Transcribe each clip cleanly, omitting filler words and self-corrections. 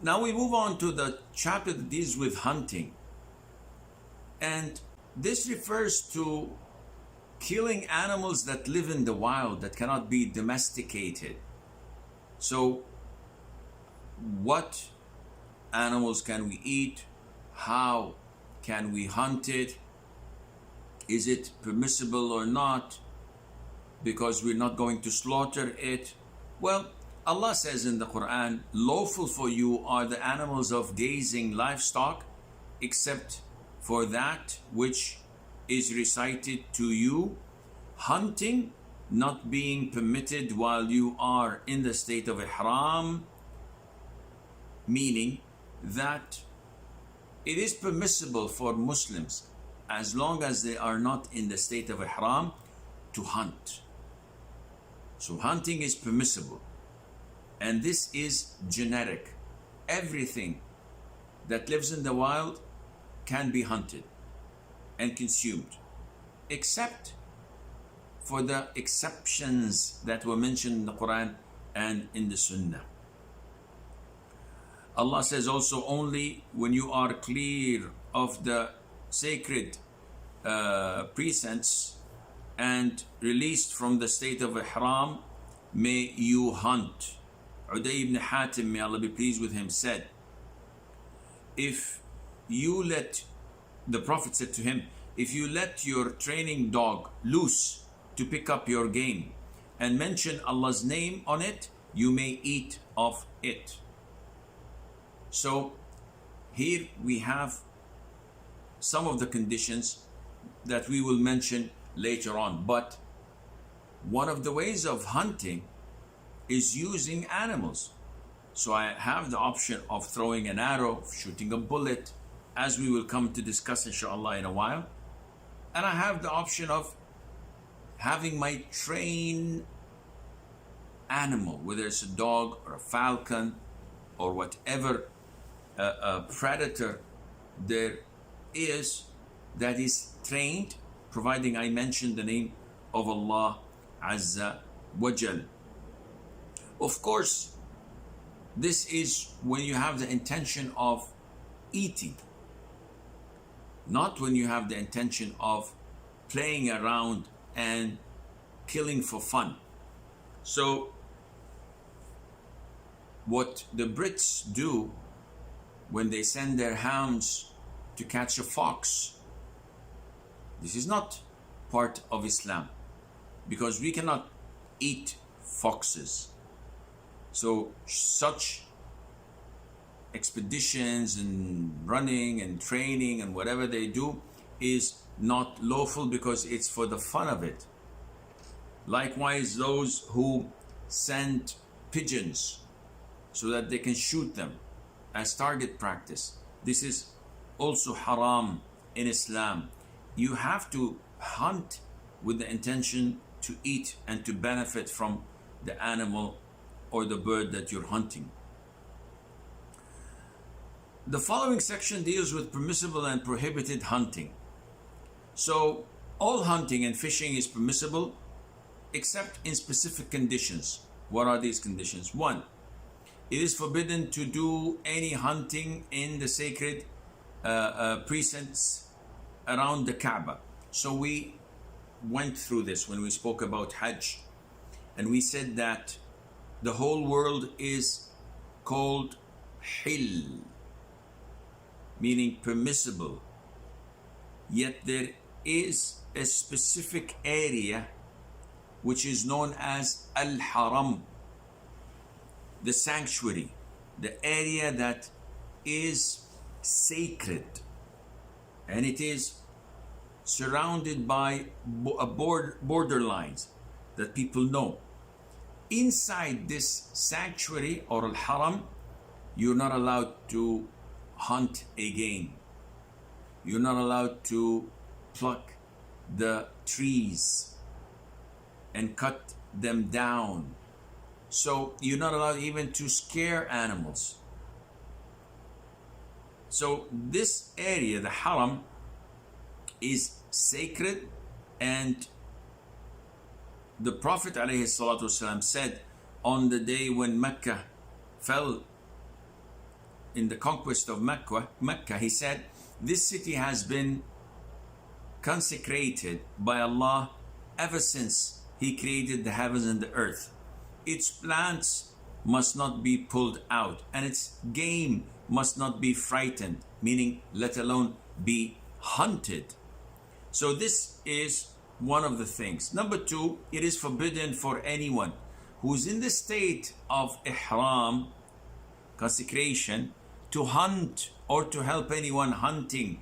Now we move on to the chapter that deals with hunting. And this refers to killing animals that live in the wild, that cannot be domesticated. So what animals can we eat? How can we hunt it? Is it permissible or not? Because we're not going to slaughter it. Well, Allah says in the Quran, lawful for you are the animals of grazing livestock, except for that which is recited to you, hunting not being permitted while you are in the state of ihram, meaning that it is permissible for Muslims, as long as they are not in the state of ihram, to hunt. So hunting is permissible, and this is generic. Everything that lives in the wild can be hunted and consumed, except for the exceptions that were mentioned in the Quran and in the Sunnah. Allah says also, only when you are clear of the sacred precincts and released from the state of ihram, may you hunt. Uday ibn Hatim, may Allah be pleased with him, said, if you let, the Prophet said to him, if you let your training dog loose to pick up your game and mention Allah's name on it, you may eat of it. So here we have some of the conditions that we will mention later on. But one of the ways of hunting is using animals. So I have the option of throwing an arrow, shooting a bullet, as we will come to discuss inshallah in a while. And I have the option of having my trained animal, whether it's a dog or a falcon or whatever predator there is that is trained, providing I mention the name of Allah Azza wa Jal. Of course, this is when you have the intention of eating, not when you have the intention of playing around and killing for fun. So what the Brits do when they send their hounds to catch a fox, this is not part of Islam, because we cannot eat foxes. So such expeditions and running and training and whatever they do is not lawful, because it's for the fun of it. Likewise, those who send pigeons so that they can shoot them as target practice, this is also haram in Islam. You have to hunt with the intention to eat and to benefit from the animal or the bird that you're hunting. The following section deals with permissible and prohibited hunting. So all hunting and fishing is permissible except in specific conditions. What are these conditions? 1, it is forbidden to do any hunting in the sacred precincts around the Kaaba. So we went through this when we spoke about Hajj, and we said that the whole world is called Hil, meaning permissible, yet there is a specific area which is known as Al-Haram, the sanctuary, the area that is sacred, and it is surrounded by borderlines that people know. Inside this sanctuary or Al-Haram, you're not allowed to hunt a game. You're not allowed to pluck the trees and cut them down. So you're not allowed even to scare animals. So this area, the Haram, is sacred, and the Prophet ﷺ said on the day when Mecca fell in the conquest of Mecca, he said, this city has been consecrated by Allah ever since He created the heavens and the earth. Its plants must not be pulled out, and its game must not be frightened, meaning let alone be hunted. So this is one of the things. Number two, it is forbidden for anyone who's in the state of ihram, consecration, to hunt or to help anyone hunting,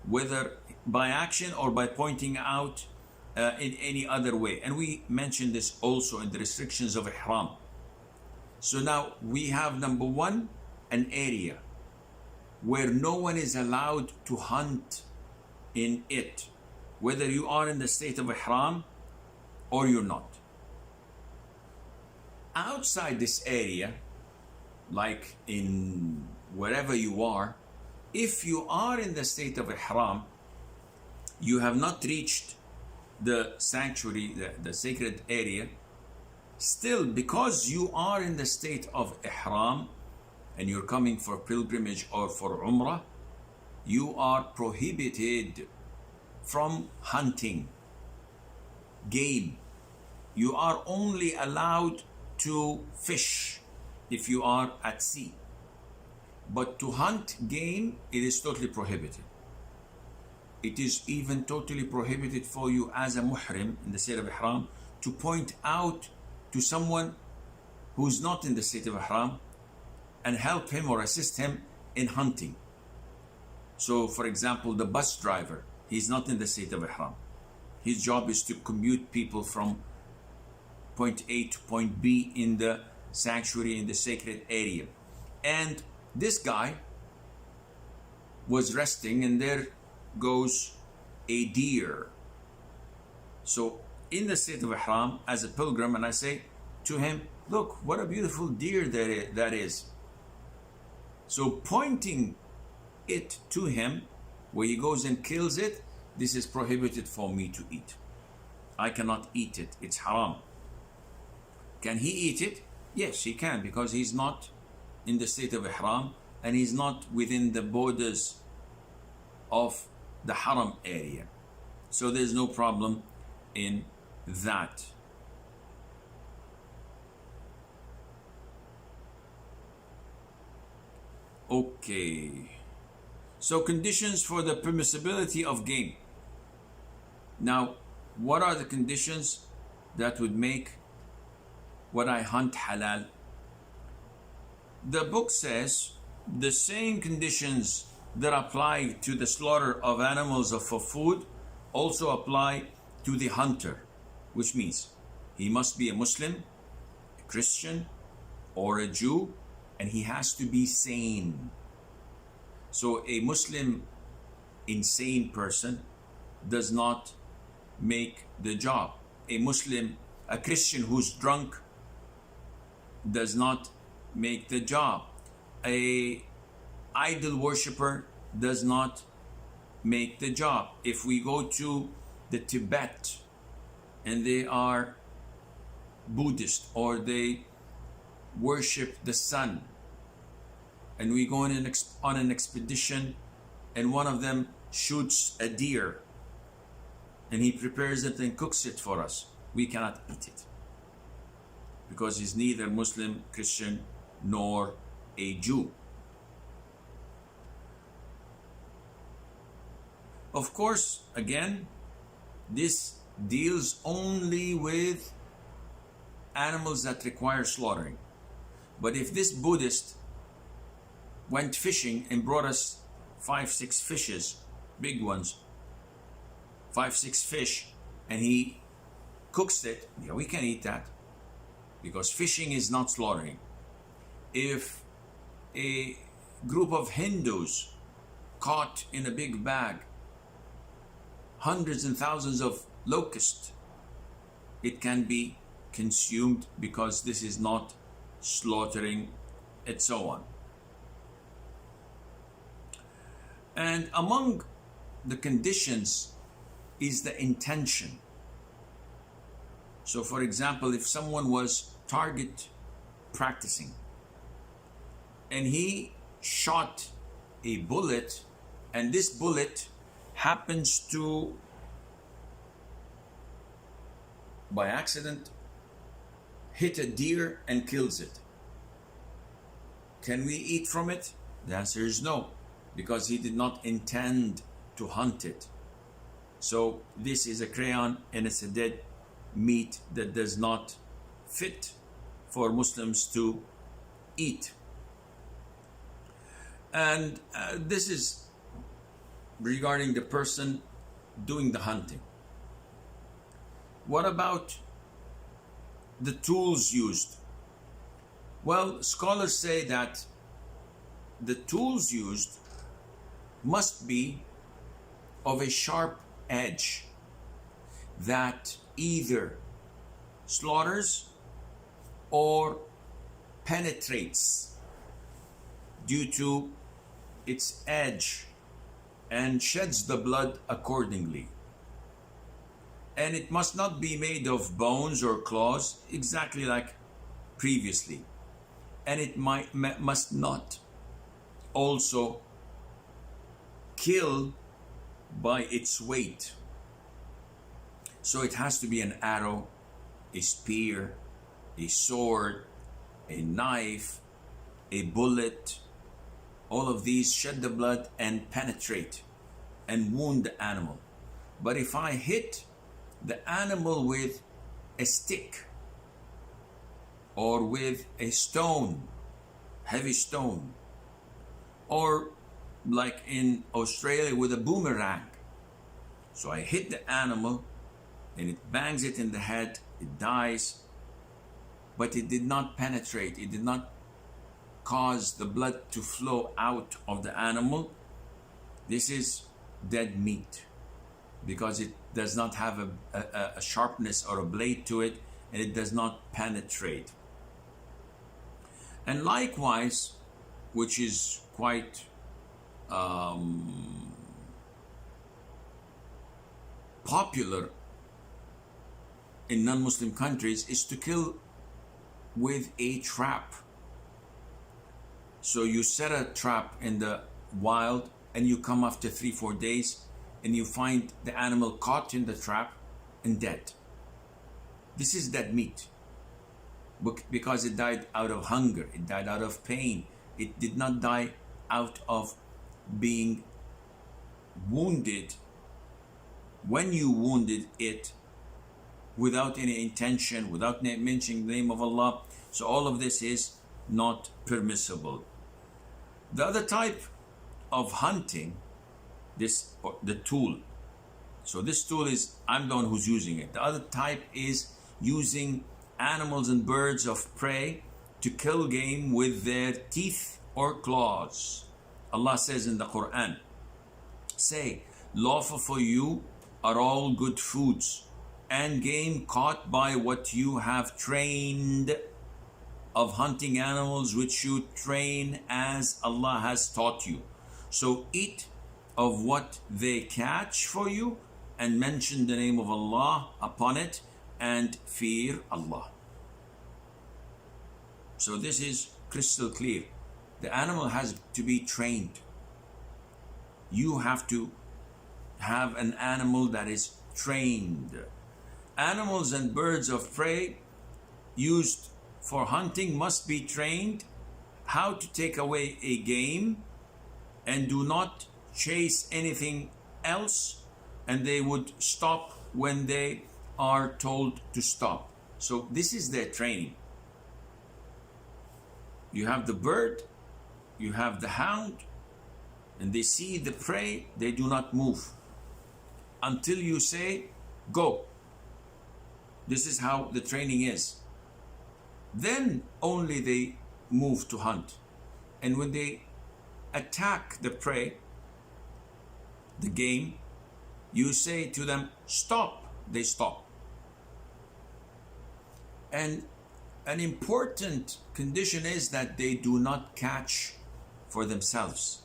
whether by action or by pointing out in any other way. And we mentioned this also in the restrictions of ihram. So now we have, number one, an area where no one is allowed to hunt in it, whether you are in the state of ihram or you're not. Outside this area, like in wherever you are, if you are in the state of ihram, you have not reached the sanctuary, the sacred area, still, because you are in the state of ihram and you're coming for pilgrimage or for umrah, you are prohibited from hunting game. You are only allowed to fish if you are at sea, but to hunt game, it is totally prohibited. It is even totally prohibited for you as a muhrim in the state of ihram to point out to someone who's not in the state of ihram and help him or assist him in hunting. So for example, the bus driver, he's not in the state of ihram. His job is to commute people from point A to point B in the sanctuary, in the sacred area. And this guy was resting, and there goes a deer. So in the state of ihram, as a pilgrim, and I say to him, look, what a beautiful deer that is. So pointing it to him, where he goes and kills it, this is prohibited for me to eat. I cannot eat it, it's haram. Can he eat it? Yes, he can, because he's not in the state of ihram and he's not within the borders of the haram area. So there's no problem in that. Okay. So conditions for the permissibility of game. Now, what are the conditions that would make what I hunt halal? The book says the same conditions that apply to the slaughter of animals for food also apply to the hunter, which means he must be a Muslim, a Christian, or a Jew, and he has to be sane. So a Muslim insane person does not make the job. A Christian who's drunk does not make the job. A idol worshipper does not make the job. If we go to the Tibet and they are Buddhist or they worship the sun, and we go on an expedition and one of them shoots a deer and he prepares it and cooks it for us, we cannot eat it because he's neither Muslim, Christian, nor a Jew. Of course, again, this deals only with animals that require slaughtering. But if this Buddhist went fishing and brought us 5-6 fishes, big ones, 5-6 fish, and he cooks it, yeah, we can eat that because fishing is not slaughtering. If a group of Hindus caught in a big bag hundreds and thousands of locusts, it can be consumed because this is not slaughtering, and so on. And among the conditions is the intention. So for example, if someone was target practicing and he shot a bullet, and this bullet happens to, by accident, hit a deer and kills it. Can we eat from it? The answer is no, because he did not intend to hunt it. So this is a crayon and it's a dead meat that does not fit for Muslims to eat. And this is regarding the person doing the hunting. What about the tools used? Well, scholars say that the tools used must be of a sharp edge that either slaughters or penetrates due to its edge and sheds the blood accordingly. And it must not be made of bones or claws, exactly like previously. And it must not also kill by its weight. So it has to be an arrow, a spear, a sword, a knife, a bullet. All of these shed the blood and penetrate and wound the animal. But if I hit the animal with a stick or with a stone, heavy stone, or like in Australia with a boomerang, so I hit the animal and it bangs it in the head, it dies, but it did not penetrate, it did not cause the blood to flow out of the animal. This is dead meat because it does not have a sharpness or a blade to it, and it does not penetrate. And likewise, which is quite popular in non-Muslim countries, is to kill with a trap. So you set a trap in the wild and you come after 3-4 days and you find the animal caught in the trap and dead. This is dead meat because it died out of hunger, it died out of pain, it did not die out of being wounded when you wounded it without any intention, without mentioning the name of Allah. So all of this is not permissible. The other type of hunting, the tool. So this tool is, I'm the one who's using it. The other type is using animals and birds of prey to kill game with their teeth or claws. Allah says in the Quran, say, lawful for you are all good foods and game caught by what you have trained of hunting animals which you train as Allah has taught you. So eat of what they catch for you and mention the name of Allah upon it and fear Allah. So this is crystal clear. The animal has to be trained. You have to have an animal that is trained. Animals and birds of prey used for hunting must be trained how to take away a game and do not chase anything else, and they would stop when they are told to stop. So this is their training. You have the bird, you have the hound, and they see the prey, they do not move until you say, go. This is how the training is. Then only they move to hunt. And when they attack the prey, the game, you say to them, stop, they stop. And an important condition is that they do not catch for themselves.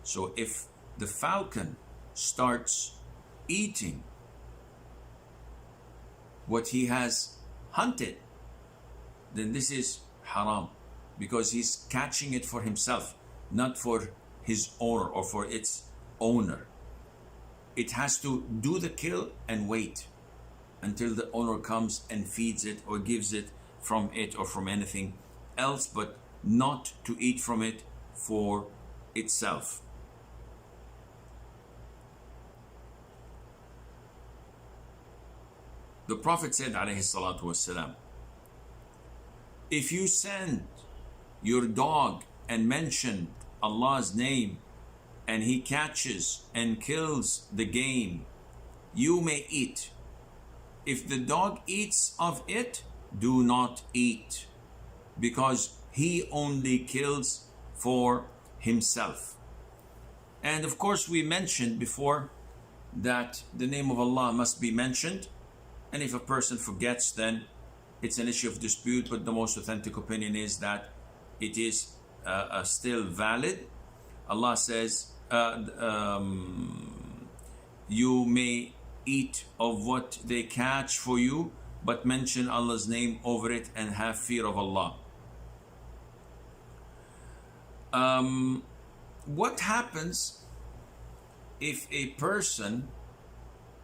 So if the falcon starts eating what he has hunted, then this is haram because he's catching it for himself. not for his owner or for its owner. It has to do the kill and wait until the owner comes and feeds it or gives it from it or from anything else, but not to eat from it for itself. The Prophet said, alayhi salatu wassalam, if you send your dog and mention Allah's name and he catches and kills the game, you may eat. If the dog eats of it, do not eat, because he only kills for himself. And of course, we mentioned before that the name of Allah must be mentioned, and if a person forgets, then it's an issue of dispute, but the most authentic opinion is that it is still valid. Allah says, you may eat of what they catch for you, but mention Allah's name over it and have fear of Allah. What happens if a person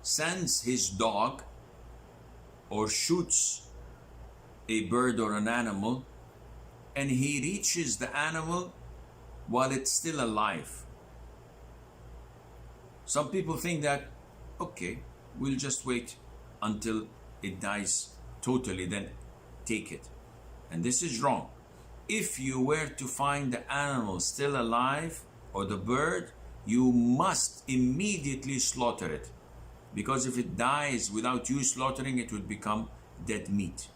sends his dog or shoots a bird or an animal and he reaches the animal while it's still alive? Some people think that, okay, we'll just wait until it dies totally, then take it. And this is wrong. If you were to find the animal still alive or the bird, you must immediately slaughter it. Because if it dies without you slaughtering, it would become dead meat.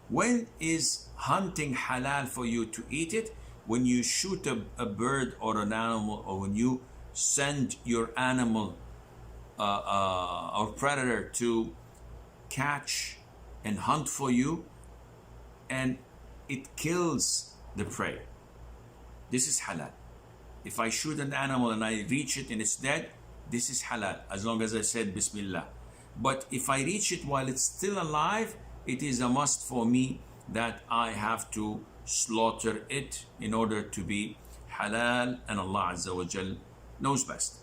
When is hunting halal for you to eat it? When you shoot a bird or an animal, or when you send your animal or predator to catch and hunt for you, and it kills the prey. This is halal. If I shoot an animal and I reach it and it's dead, this is halal, as long as I said Bismillah. But if I reach it while it's still alive, it is a must for me that I have to slaughter it in order to be halal, and Allah Azza wa Jal knows best.